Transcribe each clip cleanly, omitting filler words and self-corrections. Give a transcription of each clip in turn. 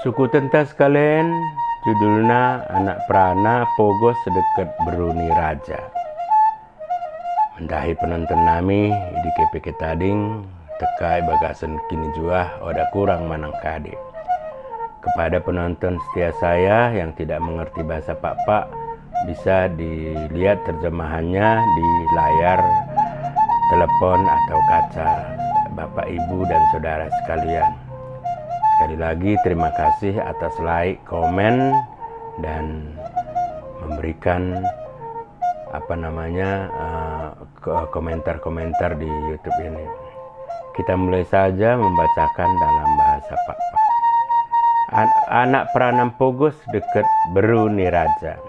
Suku tenta sekalian, judulnya anak perana pogos sedekat beruni raja. Mendahi penonton nami di KPK tading tekai bagasan kini juah oda kurang manang kade. Kepada penonton setia saya yang tidak mengerti bahasa Pak, bisa dilihat terjemahannya di layar telepon atau kaca Bapak, Ibu, dan saudara sekalian. Sekali lagi terima kasih atas like, komen, dan memberikan komentar-komentar di YouTube ini. Kita mulai saja membacakan dalam bahasa Pak. Anak peranam pogos dekat beruni raja.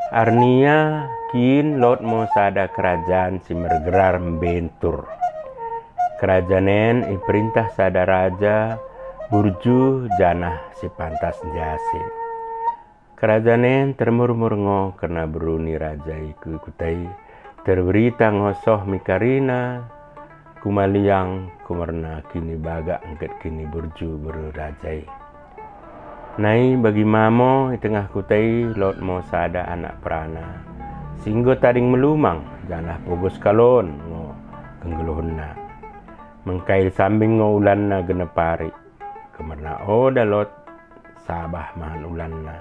Arnia kin lot mo sada kerajaan si mergerar membentur. Kerajanen iperintah sada raja burju janah si pantas jase. Kerajanen termurmur karena beruni raja iku kutai terberita ngosoh mikarina kumaliang kumarna kini baga angkat kini burju berrajai. Nai bagi mamo di tengah kutai lot mo sada anak perana singgo tading melumang janah pogos kalon ngo kenggeluhna mengkail sambing ngo ulanna genepari kemarna oda lot sabah mahan ulanna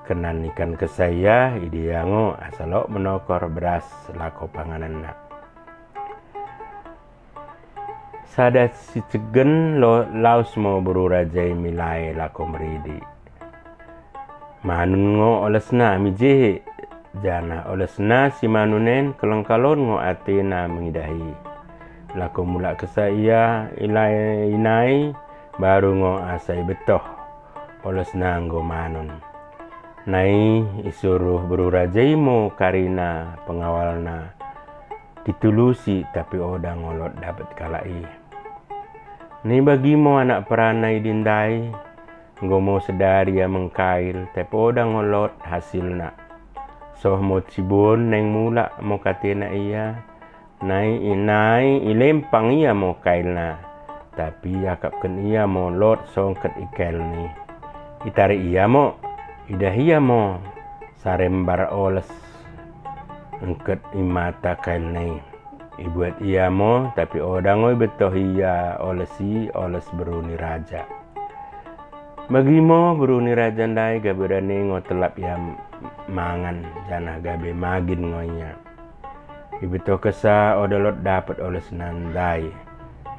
kenan ikan kesaya idiango asalok menokor beras lako pangananna. Sada si cegen laus mo buru rajai milai lako meridi. Manun ngo olesna mijehe jana olesna si manunen kelong-kalon ngo atena mengidahi. Lako mulak kesaya ilai inai baru ngo asai betoh olesna nggo manun. Nai isuruh buru rajai mo karina pengawalna ditulusi tapi oda ngolot dapat kalai. Ni bagimu anak peranai dindai, nggo mau sedari ya mengkail, tapi oda ngolot hasilna. Soh mo cibon neng mula mo katena iya, nai inai ilempang iya mo kailna, tapi yakapkan iya mo lot songket ikel ni. Itari iya mo, idah iya mo, sarembar oles, engket imata kail ni. Ibuat iya mo tapi odangoi betoh iya oles beruni raja. Bagi mo beruni raja ndai gabe rane ngo telap ya mangan janah gabe magin ngonya. Ibetoh kesa odolot dapat oles nandai.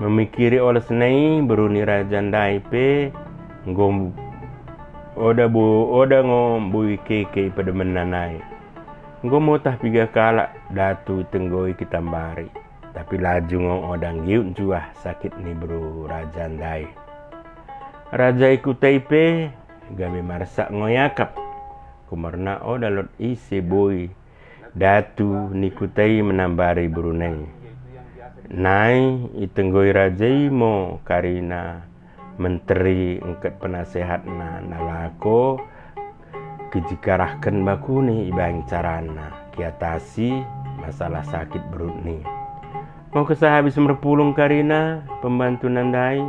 Memikiri oles nai beruni raja ndai pe ngom oda ngo bui keke pada menanai. Nggo motah piga kala datu tenggoi kitambari tapi laju ngong odang giut juah sakit ni bro raja ndai. Raja iku taipe gabe marsak ngoyakap kumarna odalot isi boy datu ni kutai menambari Brunei. Nai itenggoi rajai mo karina menteri engket penasehatna nalako kejikarahkan baku ni ibang carana kiatasi masalah sakit perut ni. Mau kesah habis merpulung karina pembantu nandai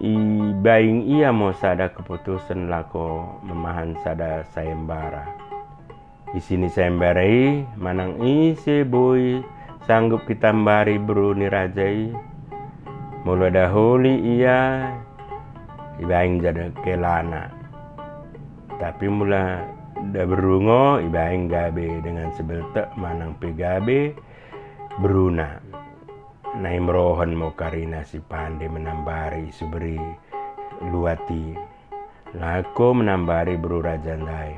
ibaing ia mau sada keputusan lako memahan sada sayembara. Di sini sayembarai manang ise boy sanggup kitambari beruni rajai. Mula dahuli ia ibaing jada kelana. Tapi mula dah berungo ibaing gabe dengan sebeltek manang pegabe beruna. Nai merohon mau karina si pandai menambari suberi luati. Lako menambari beru raja ndai.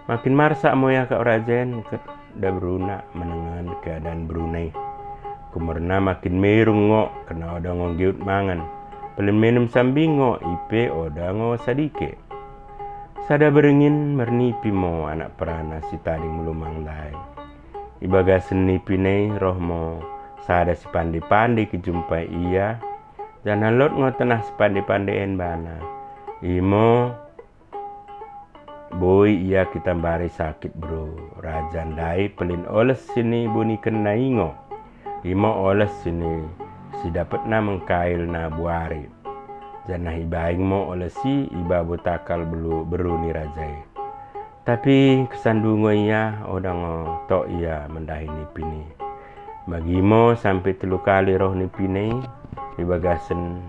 Makin marsak moya kak rajen ke dah beruna menengan keadaan Brunei. Kumerna makin merung ngok kena oda nggiut mangan. Pelin minum sambing ngok ipe oda ngok sadike. Sada beringin mernipi mo anak perana si tading melumang dai. Ibaga senipi nei roh mo sada si pandi-pandi kejumpai iya. Dan halot ngo tenah si pandi-pandien bana. Imo boy iya kita bari sakit bro. Raja dai pelin oles sini buni kena ingo. Imo oles sini si dapat na mengkail na buari. Janah ibaing mo oleh si iba botakal beru ni rajai. Tapi kesandungo ia odang tok ia mendahi ni pini. Bagimo sampai 3 kali roh ni pini ibagasen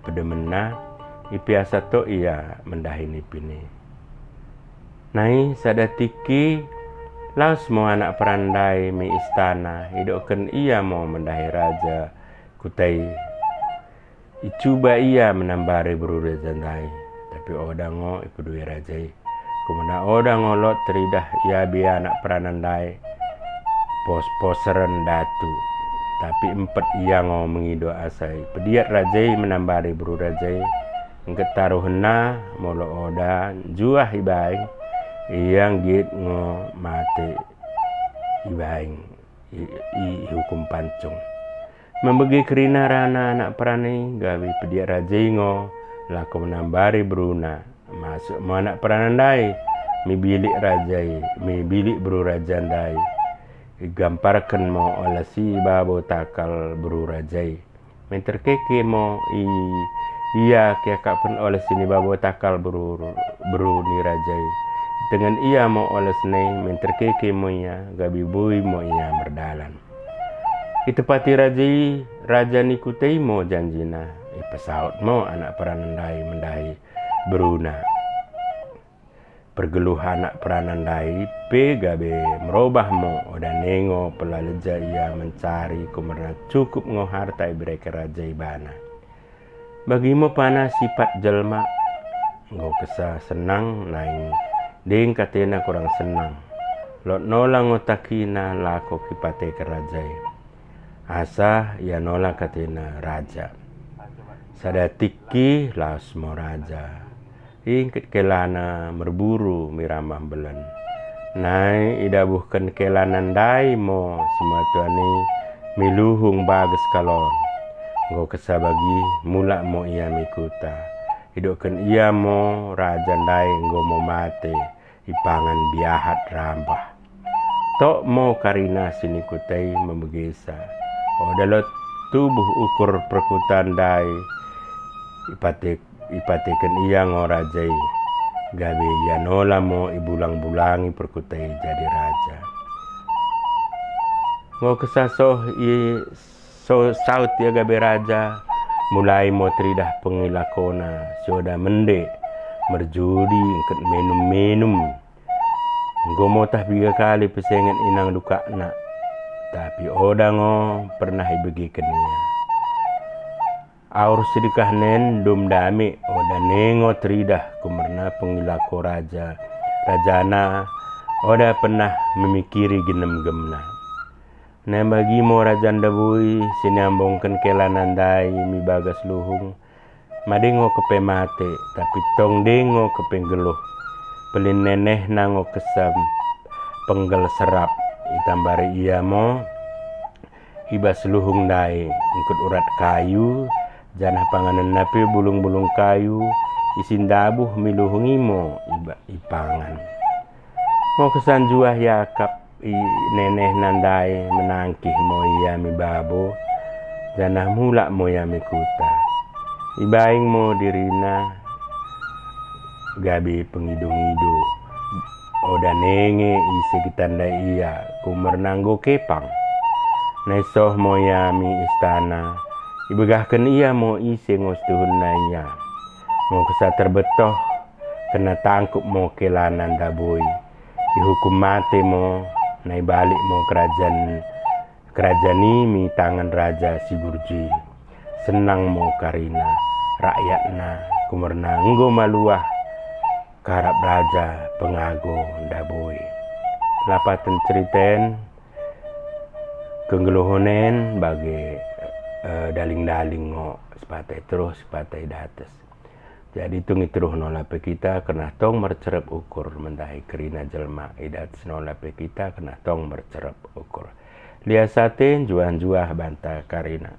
pedemena ipiasa tok ia mendahi ni pini. Nai sadatiki laus mo anak perandai mi istana hidoken ia mau mendahi raja kutai. Icuba ia menambari beruda jandai, tapi odango ikudui rajai. Kumana odango lot teridah ia biar anak peranandai pos-poseren datu. Tapi 4 ia ngo mengido asai. Pediat rajai menambari beruda rajai. Ngetaruh hena molo oda juah ibaing. Yang git ngo mati ibaing i hukum pancung. Membagi kerina rana anak perani gawi pediat rajai ngo laku menambari beruna masuk mo anak peranandai mi bilik rajai mi bilik beru rajandai gamparkan mo oleh si babo takal beru rajai menterkeke mo iya kiaka pun oleh sini babo takal beru ni rajai dengan ia mo oleh senai menterkeke mo iya gabi bui mo iya merdalan. Itu pati raja ni kutai mo janjina pesaut mo anak peranandai mendahi beruna. Pergeluh anak peranandai pe gabe merubah mo oda nengo pelaleja ia mencari kumerna cukup ngo harta mereka raja ibana. Bagimo pana sifat jelma ngo kesa senang naing ding katena kurang senang. Lot nolang otakina lako kipate kerajai. Asa ia nolak katina raja. Sadatiki laus mo raja. Ingkit kelana merburu miramah belen. Nai idabuhkan kelanan dai mo semua tuani miluhung bagus kalon. Ngo kesabagi mula mo ia mikuta. Hidupkan ia mo raja dai ngo mo mate ipangan biahat rambah. Tok mo karina sini kutai membegesa. Dalam tubuh ukur perkutan dai ipatekan ia ngorajai gabe ia nola mo ibulang-bulangi perkutai jadi raja. Ngo kesasoh so saut ya gabe raja mulai mo tridah pengilakona sioda mende merjudi ingket minum-minum ngo mo tah 3 kali pesengan inang duka nak. Tapi odango pernah ibagi kenia. Aur sedekah nen dum dami oda nengo tridah kumerna pengilako raja. Rajana oda pernah memikiri genem gemna. Nah bagi mo rajanda bui sinambongkan kelanan dai mi bagas luhung. Madengo kepe mate tapi tong dengo kepe geluh. Pelin neneh nango kesam penggel serap. Itambari ia mo iba seluhung dai ngikut urat kayu janah panganan napi bulung-bulung kayu isin dabuh miluhungi mo iba ipangan mo kesan juah yakap neneh nandai menangkih mo ia mi babo janah mula mo ia mi kuta ibaing mo dirina gabi pengidu-ngidu oda nenge isi kitanda iya kumernanggo kepang. Nesoh moya mi istana. Ibegahkan ia mo isi ngostuhun na iya. Mo kesa terbetoh kena tangkup mo kelanan dabui. Dihukum mati mo nai balik mo kerajaan mi tangan raja Sigurji. Senang mo karina rakyatna kumernanggo maluah. Karap raja pengago dabui. Lapatan ceriten kenggeluhonen bagi daling-daling ngo sepatai terus sepatai dates. Jadi tungi terus nolape kita kena tong mercerep ukur mendahi kerina jelma idat nolape kita kena tong mercerep ukur. Liasatin juah-juah banta karina.